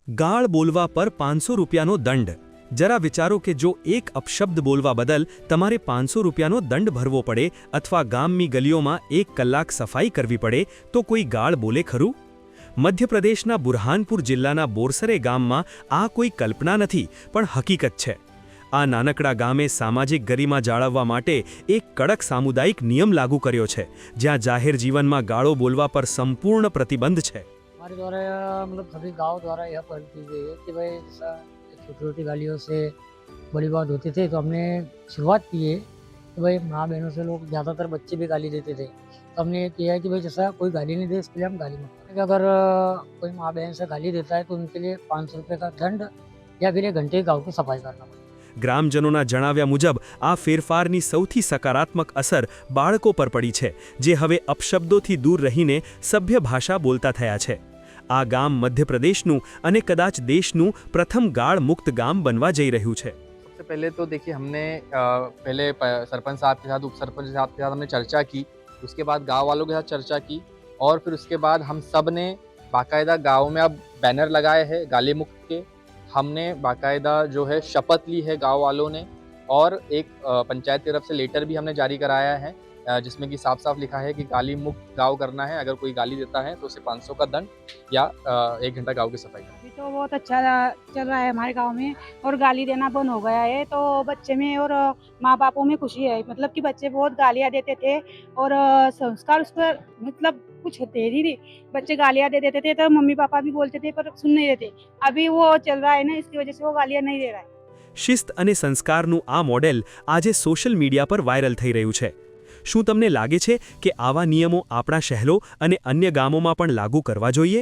ગાળ બોલવા પર 500 રૂપિયાનો દંડ. જરા વિચારો કે જો એક અપશબ્દ બોલવા બદલ તમારે 500 રૂપિયાનો દંડ ભરવો પડે અથવા ગામની ગલીઓમાં 1 કલાક સફાઈ કરવી પડે તો કોઈ ગાળ બોલે ખરું? મધ્યપ્રદેશના બુરહાનપુર જિલ્લાના બોરસરે ગામમાં આ કોઈ કલ્પના નથી પણ હકીકત છે. આ નાનકડા ગામે સામાજિક ગરિમા જાળવવા માટે એક કડક સામુદાયિક નિયમ લાગુ કર્યો છે, જ્યાં જાહેર જીવનમાં ગાળો બોલવા પર સંપૂर्ण પ્રતિબંધ છે. हमारे द्वारा मतलब सभी गांव द्वारा यह पहल की गई है कि भाई जैसा छोटी छोटी गालियों से बड़ी बात होती थी, तो हमने शुरुआत की है कि भाई माँ बहनों से लोग ज़्यादातर बच्चे भी गाली देते थे, तो हमने ये किया है कि भाई जैसा कोई गाली नहीं दे इसके लिए हम गाली मत करें। अगर कोई माँ बहन से गाली देता है तो उनके लिए 500 रुपये का दंड या फिर 1 घंटे गाँव की सफाई करना पड़ेगा। ગ્રામજનોના જણાવ્યા મુજબ આ ફેરફારની સૌથી સકારાત્મક અસર બાળકો પર પડી છે, જે હવે અપશબ્દોથી દૂર રહીને સભ્ય ભાષા બોલતા થયા છે. આ ગામ મધ્યપ્રદેશનું અને કદાચ દેશનું પ્રથમ ગાળ મુક્ત ગામ બનવા જઈ રહ્યું છે. सबसे पहले तो देखिए हमने पहले सरपंच साहब के साथ उप सरपंच साहब के साथ हमने चर्चा की, उसके बाद गांव वालों के साथ चर्चा की और फिर उसके बाद हम सब ने बाकायदा गांव में अब बैनर लगाए हैं गाली मुक्त के. हमने बाकायदा जो है शपथ ली है गांव वालों ने और एक पंचायत की तरफ से लेटर भी हमने जारी कराया है जिसमें कि साफ साफ लिखा है कि गाली मुक्त गांव करना है. अगर कोई गाली देता है तो उसे 500 का दंड या 1 घंटा गांव की सफाई करना. अभी तो बहुत अच्छा चल रहा है हमारे गांव में और गाली देना बंद हो गया है, तो बच्चे में और माँ बापों में खुशी है. मतलब कि बच्चे बहुत गालियाँ देते थे और संस्कार उस पर मतलब कुछ होते ही नहीं. बच्चे गालियाँ दे देते थे तो मम्मी पापा भी बोलते थे पर सुन नहीं रहे थे. अभी वो चल रहा है ना, इसकी वजह से वो गालियाँ नहीं दे रहा है. શિસ્ત અને સંસ્કારનું આ મોડેલ આજે સોશિયલ મીડિયા પર વાયરલ થઈ રહ્યું છે. શું તમને લાગે છે કે આવા નિયમો આપણા શહેરો અને અન્ય ગામોમાં પણ લાગુ કરવા જોઈએ?